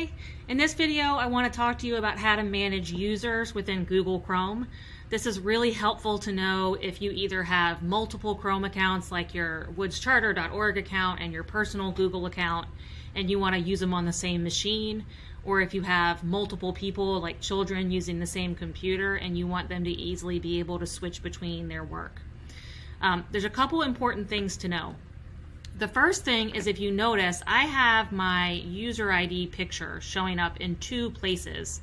Hi! In this video, I want to talk to you about how to manage users within Google Chrome. This is really helpful to know if you either have multiple Chrome accounts like your woodscharter.org account and your personal Google account and you want to use them on the same machine, or if you have multiple people like children using the same computer and you want them to easily be able to switch between their work. There's a couple important things to know. The first thing is, if you notice, I have my user ID picture showing up in two places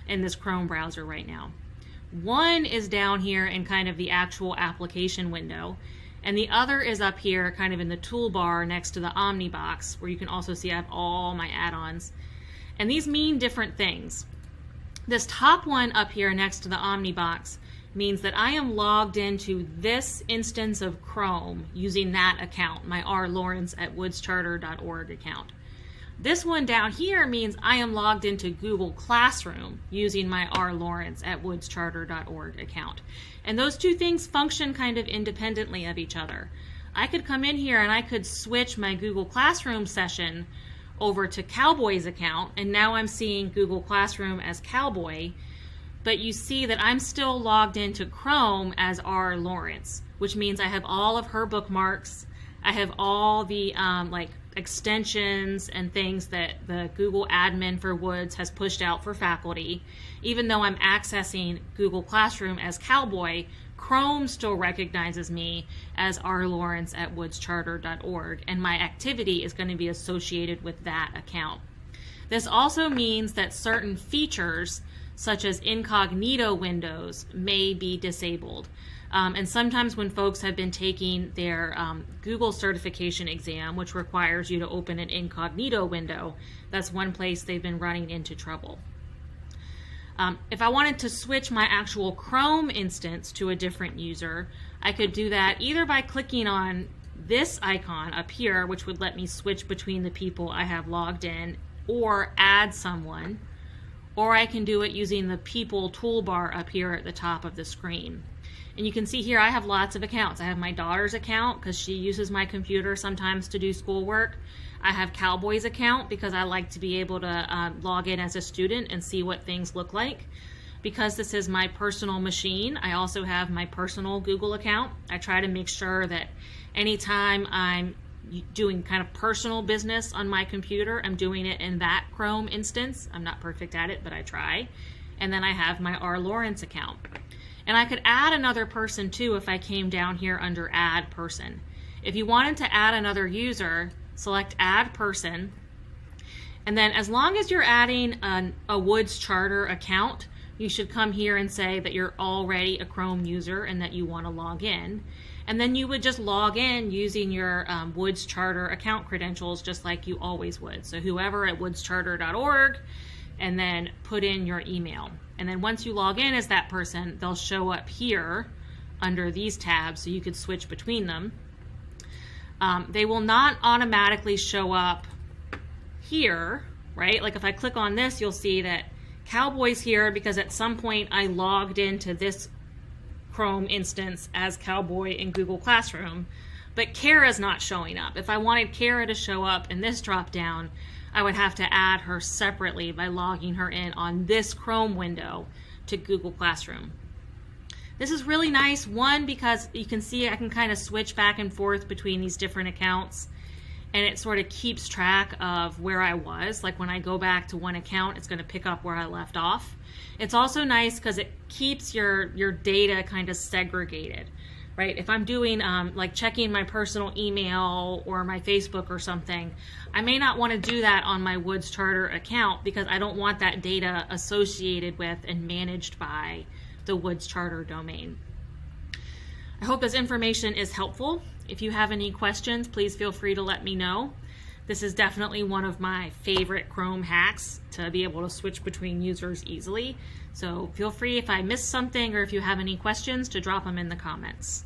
in this Chrome browser right now. One is down here in kind of the actual application window, and the other is up here kind of in the toolbar next to the Omnibox, where you can also see I have all my add-ons. And these mean different things. This top one up here next to the Omnibox means that I am logged into this instance of Chrome using that account, my rlawrence@woodscharter.org account. This one down here means I am logged into Google Classroom using my rlawrence@woodscharter.org account. And those two things function kind of independently of each other. I could come in here and I could switch my Google Classroom session over to Cowboy's account, and now I'm seeing Google Classroom as Cowboy. But you see that I'm still logged into Chrome as R. Lawrence, which means I have all of her bookmarks. I have all the like extensions and things that the Google admin for Woods has pushed out for faculty. Even though I'm accessing Google Classroom as Cowboy, Chrome still recognizes me as R. Lawrence@woodscharter.org, and my activity is going to be associated with that account. This also means that certain features, such as incognito windows, may be disabled. And sometimes when folks have been taking their Google certification exam, which requires you to open an incognito window, that's one place they've been running into trouble. If I wanted to switch my actual Chrome instance to a different user, I could do that either by clicking on this icon up here, which would let me switch between the people I have logged in, or add someone, or I can do it using the People toolbar up here at the top of the screen. And you can see here I have lots of accounts. I have my daughter's account because she uses my computer sometimes to do schoolwork. I have Cowboy's account because I like to be able to log in as a student and see what things look like. Because this is my personal machine, I also have my personal Google account. I try to make sure that anytime I'm doing kind of personal business on my computer, I'm doing it in that Chrome instance. I'm not perfect at it, but I try. And then I have my R. Lawrence account. And I could add another person too if I came down here under Add Person. If you wanted to add another user, select Add Person. And then as long as you're adding a Woods Charter account, you should come here and say that you're already a Chrome user and that you want to log in. And then you would just log in using your Woods Charter account credentials just like you always would. So whoever at woodscharter.org, and then put in your email. And then once you log in as that person, they'll show up here under these tabs so you could switch between them. They will not automatically show up here, right? Like if I click on this, you'll see that Cowboy's here because at some point I logged into this Chrome instance as Cowboy in Google Classroom, but Kara's not showing up. If I wanted Kara to show up in this drop down, I would have to add her separately by logging her in on this Chrome window to Google Classroom. This is really nice, one, because you can see I can kind of switch back and forth between these different accounts, and it sort of keeps track of where I was. Like when I go back to one account, it's going to pick up where I left off. It's also nice because it keeps your data kind of segregated, right? If I'm doing like checking my personal email or my Facebook or something, I may not want to do that on my Woods Charter account because I don't want that data associated with and managed by the Woods Charter domain. I hope this information is helpful. If you have any questions, please feel free to let me know. This is definitely one of my favorite Chrome hacks to be able to switch between users easily. So feel free if I missed something or if you have any questions to drop them in the comments.